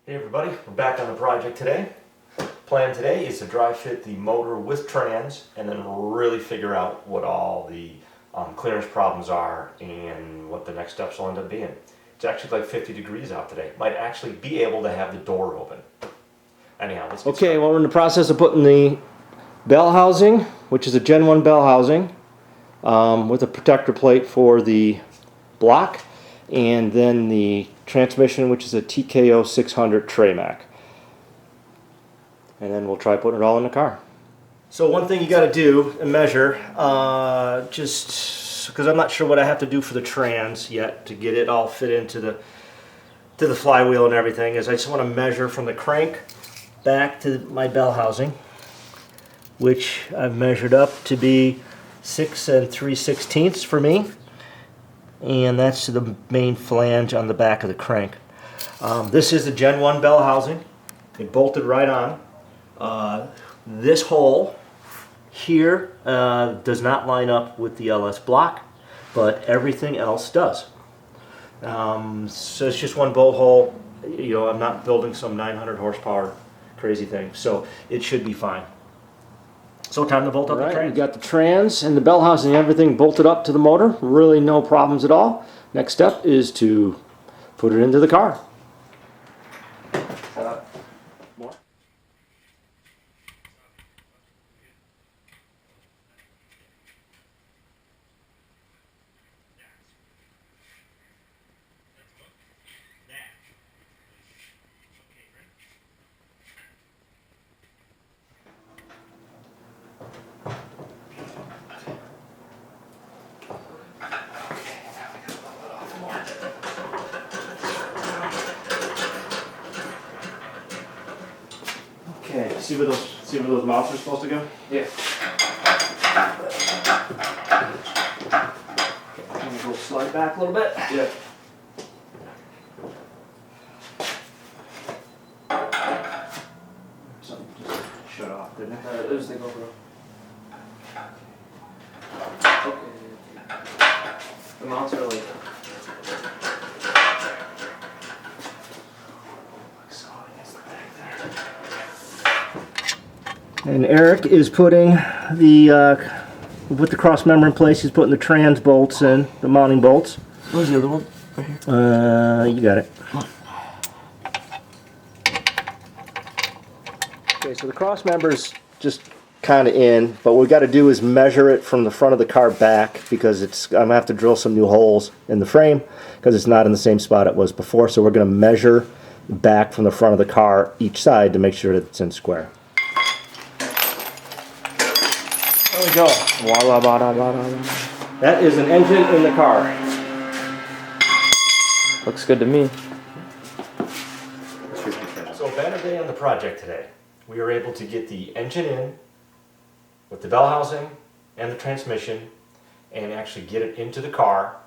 Hey everybody, we're back on the project today. Plan today is to dry fit the motor with trans and then really figure out what all the clearance problems are and what the next steps will end up being. It's actually like 50 degrees out today. Might actually be able to have the door open. Anyhow, let's get started. Well, we're in the process of putting the bell housing, which is a Gen 1 bell housing, with a protector plate for the block, and then the transmission, which is a TKO 600 Tramac. And then we'll try putting it all in the car. So one thing you got to do and measure, just because I'm not sure what I have to do for the trans yet to get it all fit into the flywheel and everything, is I just want to measure from the crank back to my bell housing, which I've measured up to be 6 3/16 for me, and that's to the main flange on the back of the crank. This is the Gen 1 bell housing. It bolted right on. This hole here does not line up with the LS block, but everything else does. So it's just one bolt hole. You know, I'm not building some 900 horsepower crazy thing, so it should be fine. So time to bolt up the trans. We got the trans and the bell housing and everything bolted up to the motor. Really no problems at all. Next step is to put it into the car. More. Okay, see where those mounts are supposed to go? Yeah. I'm gonna go slide back a little bit. Yeah. Something just shut off, didn't it? It was the GoPro. Okay. The mounts are like. And Eric is putting with the cross member in place, he's putting the trans bolts in, the mounting bolts. Where's the other one? Right here. You got it. Okay, so the cross member's just kind of in, but what we got to do is measure it from the front of the car back, because I'm gonna have to drill some new holes in the frame because it's not in the same spot it was before. So we're going to measure back from the front of the car each side to make sure that it's in square. There we go. That is an engine in the car. Looks good to me. So a banner day on the project today. We were able to get the engine in with the bell housing and the transmission and actually get it into the car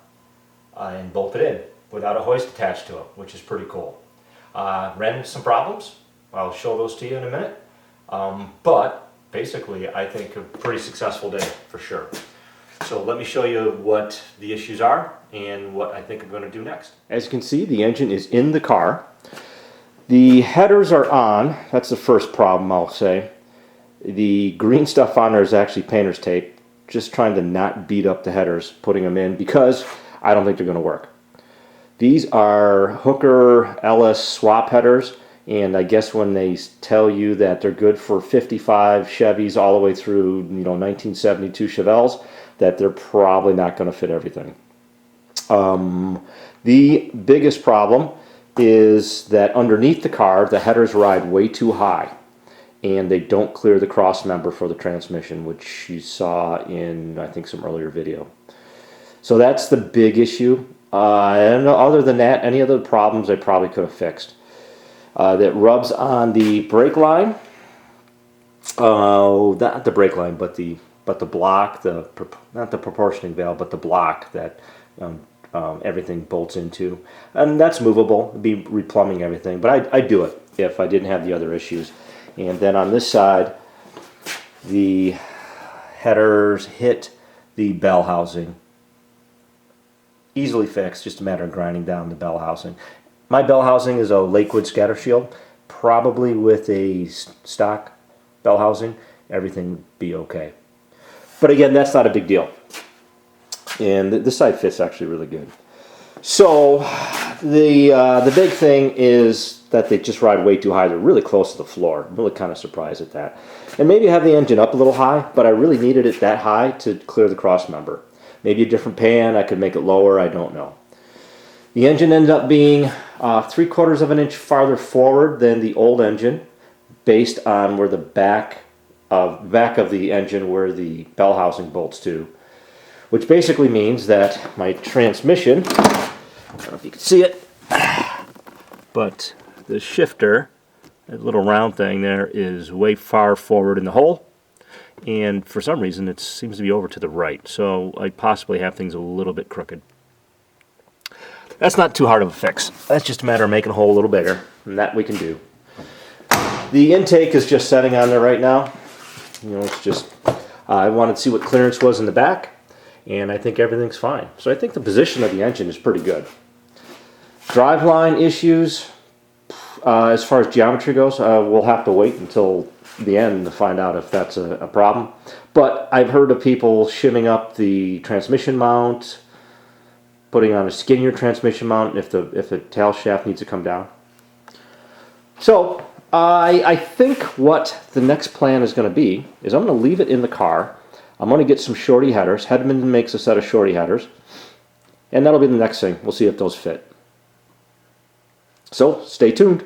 and bolt it in without a hoist attached to it, which is pretty cool. Ran into some problems. I'll show those to you in a minute. But basically, I think a pretty successful day for sure. So let me show you what the issues are and what I think I'm going to do next. As you can see, the engine is in the car. The headers are on. That's the first problem, I'll say. The green stuff on there is actually painter's tape. Just trying to not beat up the headers, putting them in, because I don't think they're going to work. These are Hooker LS swap headers. And I guess when they tell you that they're good for 55 Chevys all the way through, 1972 Chevelles, that they're probably not going to fit everything. The biggest problem is that underneath the car, the headers ride way too high, and they don't clear the cross member for the transmission, which you saw in, I think, some earlier video. So that's the big issue. And other than that, any other problems I probably could have fixed. That rubs on the brake line. Not the brake line, but the block, not the proportioning valve, but the block that everything bolts into, and that's movable. It'd be replumbing everything, but I'd do it if I didn't have the other issues. And then on this side, the headers hit the bell housing. Easily fixed, just a matter of grinding down the bell housing. My bell housing is a Lakewood scatter shield. Probably with a stock bell housing, everything would be okay. But again, that's not a big deal. And this side fits actually really good. So the big thing is that they just ride way too high. They're really close to the floor. I'm really kind of surprised at that. And maybe have the engine up a little high, but I really needed it that high to clear the cross member. Maybe a different pan, I could make it lower, I don't know. The engine ended up being 3/4 of an inch farther forward than the old engine, based on where the back of the engine where the bell housing bolts to. Which basically means that my transmission, I don't know if you can see it, but the shifter, that little round thing there, is way far forward in the hole, and for some reason it seems to be over to the right, so I possibly have things a little bit crooked. That's not too hard of a fix. That's just a matter of making the hole a little bigger, and that we can do. The intake is just setting on there right now. You know, it's just, I wanted to see what clearance was in the back, and I think everything's fine. So I think the position of the engine is pretty good. Driveline issues, as far as geometry goes, we'll have to wait until the end to find out if that's a problem. But I've heard of people shimming up the transmission mount, putting on a skinnier transmission mount if the tail shaft needs to come down. So I think what the next plan is going to be is I'm going to leave it in the car. I'm going to get some shorty headers. Hedman makes a set of shorty headers. And that'll be the next thing. We'll see if those fit. So, stay tuned.